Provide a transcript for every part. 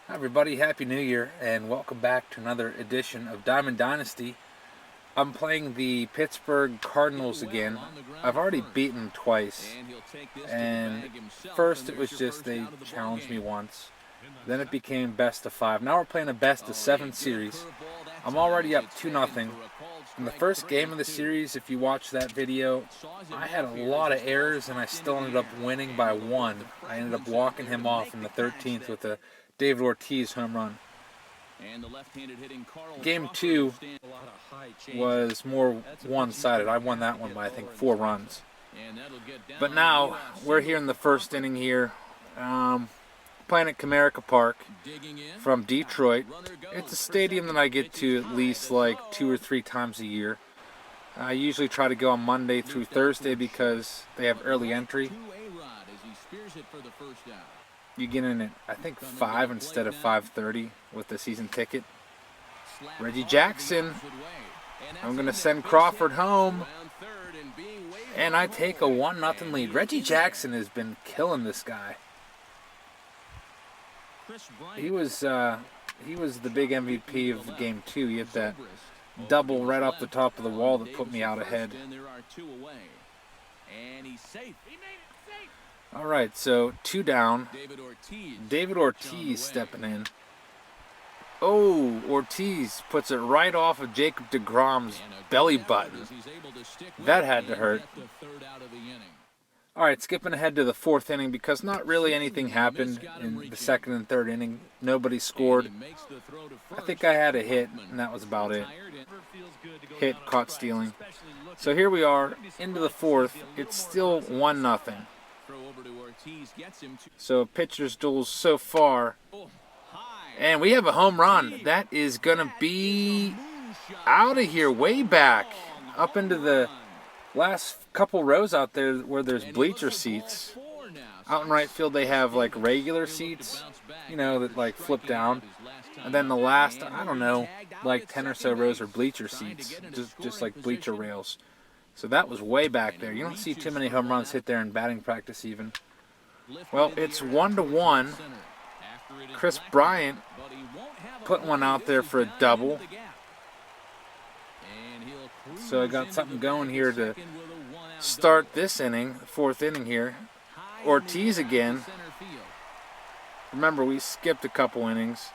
Hi everybody, Happy New Year and welcome back to another edition of Diamond Dynasty. I'm playing the Pittsburgh Cardinals again. I've already beaten them twice, and first it was just they challenged me once. Then it became best of 5. Now we're playing a best of 7 series. I'm already up 2-0. In the first game of the series, if you watch that video, I had a lot of errors and I still ended up winning by 1. I ended up walking him off in the 13th with a David Ortiz home run. Game 2 was more one-sided. I won that one by, I think, 4 runs. But now, we're here in the first inning here. Playing at Comerica Park from Detroit. It's a stadium that I get to at least like 2 or 3 times a year. I usually try to go on Monday through Thursday because they have early entry. You get in at, I think, 5 instead of 5:30 with the season ticket. Reggie Jackson. I'm going to send Crawford home. And I take a 1-0 lead. Reggie Jackson has been killing this guy. He was the big MVP of Game 2. He hit that double right off the top of the wall that put me out ahead. All right, so 2 down. David Ortiz stepping in. Oh, Ortiz puts it right off of Jacob deGrom's belly button. That had to hurt. All right, skipping ahead to the 4th inning because not really anything happened in the 2nd and 3rd inning. Nobody scored. I think I had a hit, and that was about it. Hit, caught stealing. So here we are into the 4th. It's still 1-0. So pitcher's duels so far. And we have a home run. That is going to be out of here, way back, up into the last couple rows out there where there's bleacher seats. Out in right field they have like regular seats, you know, that like flip down. And then the last, I don't know, like 10 or so rows are bleacher seats, just like bleacher rails. So that was way back there. You don't see too many home runs hit there in batting practice even. Well, it's 1-1. Chris Bryant put one out there for a double. So I got something going here to start this inning, 4th inning here. Ortiz again. Remember, we skipped a couple innings.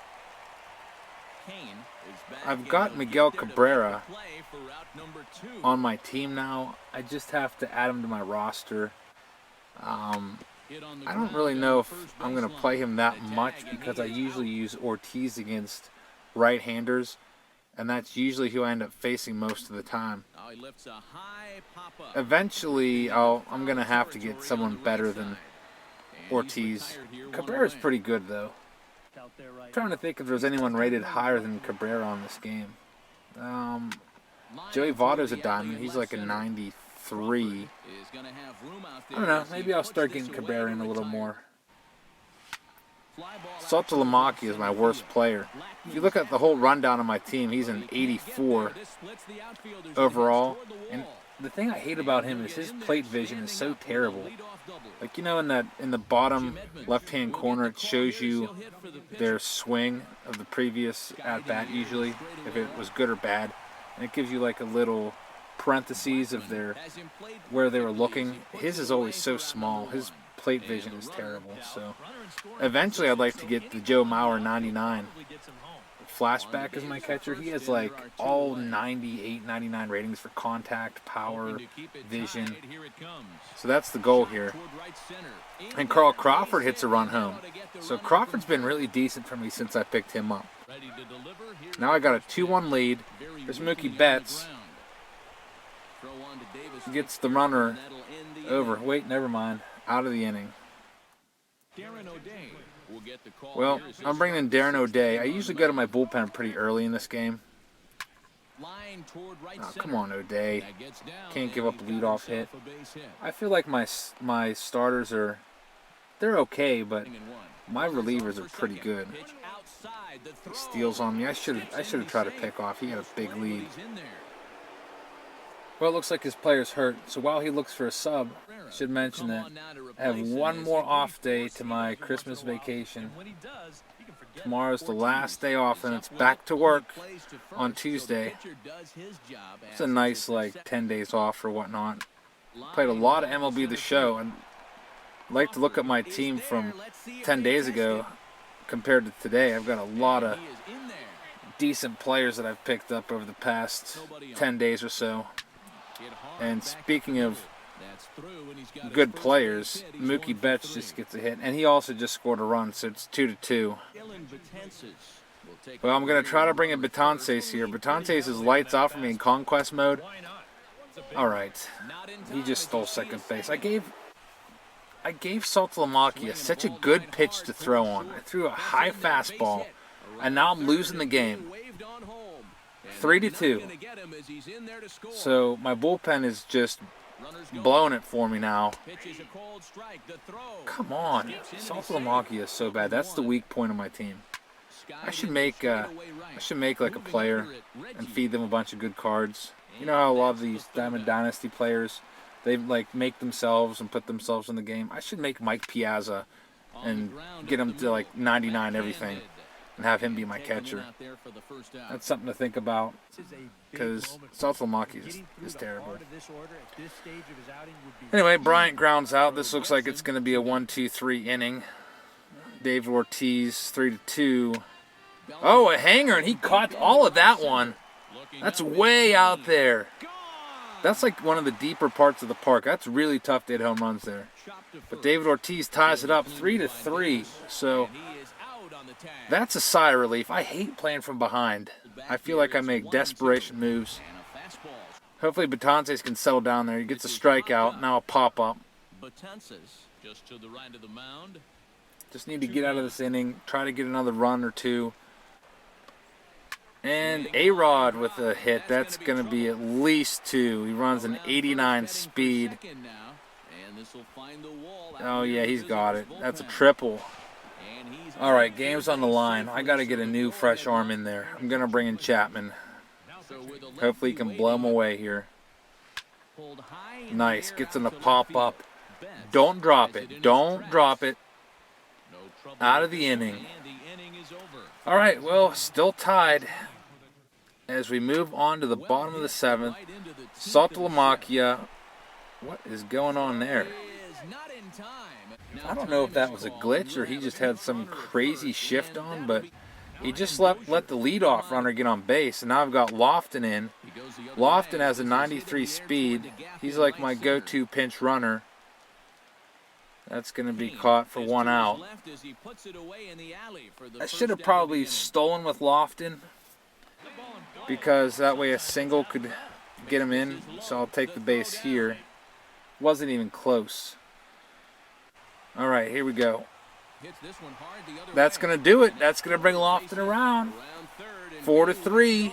I've got Miguel Cabrera on my team now. I just have to add him to my roster. I don't really know if I'm going to play him that much because I usually use Ortiz against right-handers, and that's usually who I end up facing most of the time. Eventually, I'm going to have to get someone better than Ortiz. Cabrera's pretty good, though. I'm trying to think if there's anyone rated higher than Cabrera on this game. Joey Votto's a diamond. He's like a 93. I don't know. Maybe I'll start getting Cabrera in a little more. Saltalamacchia is my worst player. If you look at the whole rundown of my team, he's an 84 overall. And the thing I hate about him is his plate vision is so terrible. Like, you know, in the bottom left-hand corner, it shows you their swing of the previous at-bat usually, if it was good or bad. And it gives you like a little parentheses of where they were looking. His is always so small. His plate vision is terrible. So eventually I'd like to get the Joe Mauer 99. Flashback is my catcher. He has like all 98, 99 ratings for contact, power, vision. So that's the goal here. And Carl Crawford hits a run home. So Crawford's been really decent for me since I picked him up. Now I got a 2-1 lead. There's Mookie Betts. Gets the runner over. Wait, never mind. Out of the inning. Well, I'm bringing in Darren O'Day. I usually go to my bullpen pretty early in this game. Oh, come on, O'Day. Can't give up a leadoff hit. I feel like my starters they're okay, but my relievers are pretty good. He steals on me. I should have tried to pick off. He had a big lead. Well, it looks like his player's hurt, so while he looks for a sub, I should mention that I have one more off day to my Christmas vacation. Tomorrow's the last day off, and it's back to work on Tuesday. It's a nice, like, 10 days off or whatnot. Played a lot of MLB The Show, and I like to look at my team from 10 days ago compared to today. I've got a lot of decent players that I've picked up over the past 10 days or so. And speaking of good players, Mookie Betts just gets a hit, and he also just scored a run, so it's 2-2. Well, I'm going to try to bring in Betances here. Betances is lights out for me in conquest mode. All right, he just stole second base. I gave Saltalamacchia such a good pitch to throw on. I threw a high fastball, and now I'm losing the game. 3-2. So my bullpen is just blowing it for me now. Come on, Saltalamacchia is so bad. That's the weak point of my team. I should make like a player and feed them a bunch of good cards. You know how a lot of these Diamond Dynasty players, they like make themselves and put themselves in the game. I should make Mike Piazza and get him to like 99 everything and have him be my catcher. That's something to think about, because Saltalamacchia is terrible. Anyway, Bryant grounds out. This looks like it's going to be a 1-2-3 inning. David Ortiz 3-2. Oh, a hanger, and he caught all of that one. That's way out there. That's like one of the deeper parts of the park. That's really tough to hit home runs there. But David Ortiz ties it up 3-3. So that's a sigh of relief. I hate playing from behind. I feel like I make desperation moves. Hopefully Betances can settle down there. He gets a strikeout. Now a pop-up. Just need to get out of this inning. Try to get another run or two. And A-Rod with a hit. That's going to be at least 2. He runs an 89 speed. Oh, yeah, he's got it. That's a triple. All right, game's on the line. I got to get a new fresh arm in there. I'm going to bring in Chapman. Hopefully he can blow him away here. Nice. Gets in the pop-up. Don't drop it. Don't drop it. Out of the inning. All right, well, still tied. As we move on to the bottom of the 7th, Saltalamacchia, what is going on there? I don't know if that was a glitch or he just had some crazy shift on, but he just let the leadoff runner get on base, and now I've got Lofton in. Lofton has a 93 speed. He's like my go-to pinch runner. That's going to be caught for 1 out. I should have probably stolen with Lofton, because that way a single could get him in. So I'll take the base here. Wasn't even close. All right, here we go. That's going to do it. That's going to bring Lofton around. 4-3.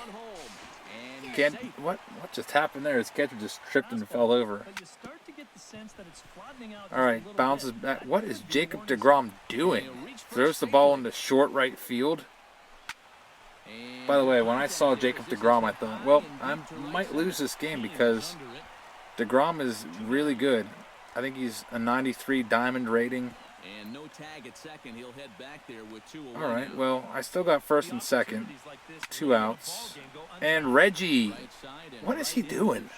What just happened there? His catcher just tripped and fell over. All right, bounces back. What is Jacob deGrom doing? Throws the ball into short right field. By the way, when I saw Jacob deGrom, I thought, well, I might lose this game because deGrom is really good. I think he's a 93 diamond rating. All right, well, I still got first and second. 2 outs. And Reggie. What is he doing?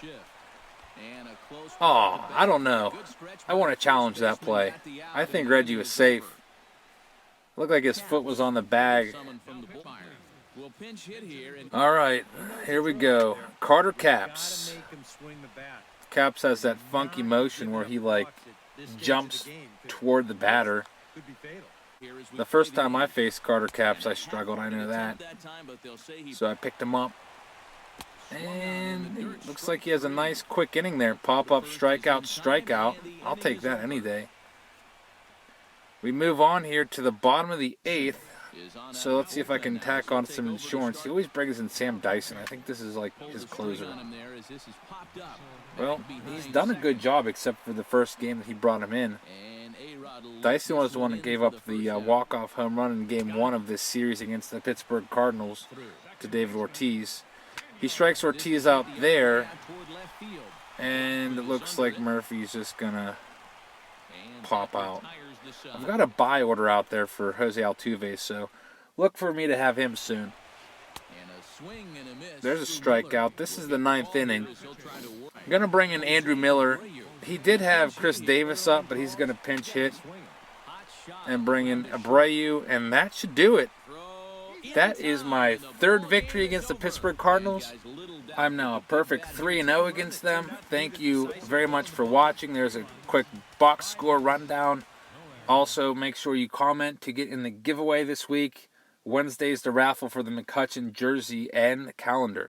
Oh, I don't know. I want to challenge that play. I think Reggie was safe. Looked like his foot was on the bag. All right, here we go. Carter Capps. Capps has that funky motion where he like jumps toward the batter. The first time I faced Carter Capps, I struggled. I know that. So I picked him up. And it looks like he has a nice quick inning there. Pop-up, strikeout, strikeout. I'll take that any day. We move on here to the bottom of the 8th. So let's see if I can tack on some insurance. He always brings in Sam Dyson. I think this is like his closer. Well, he's done a good job except for the first game that he brought him in. Dyson was the one that gave up the walk-off home run in Game 1 of this series against the Pittsburgh Cardinals to David Ortiz. He strikes Ortiz out there, and it looks like Murphy's just going to pop out. I've got a buy order out there for Jose Altuve, so look for me to have him soon. There's a strikeout. This is the 9th inning. I'm going to bring in Andrew Miller. He did have Chris Davis up, but he's going to pinch hit and bring in Abreu, and that should do it. That is my 3rd victory against the Pittsburgh Cardinals. I'm now a perfect 3-0 against them. Thank you very much for watching. There's a quick box score rundown. Also, make sure you comment to get in the giveaway this week. Wednesday's the raffle for the McCutchen jersey and calendar.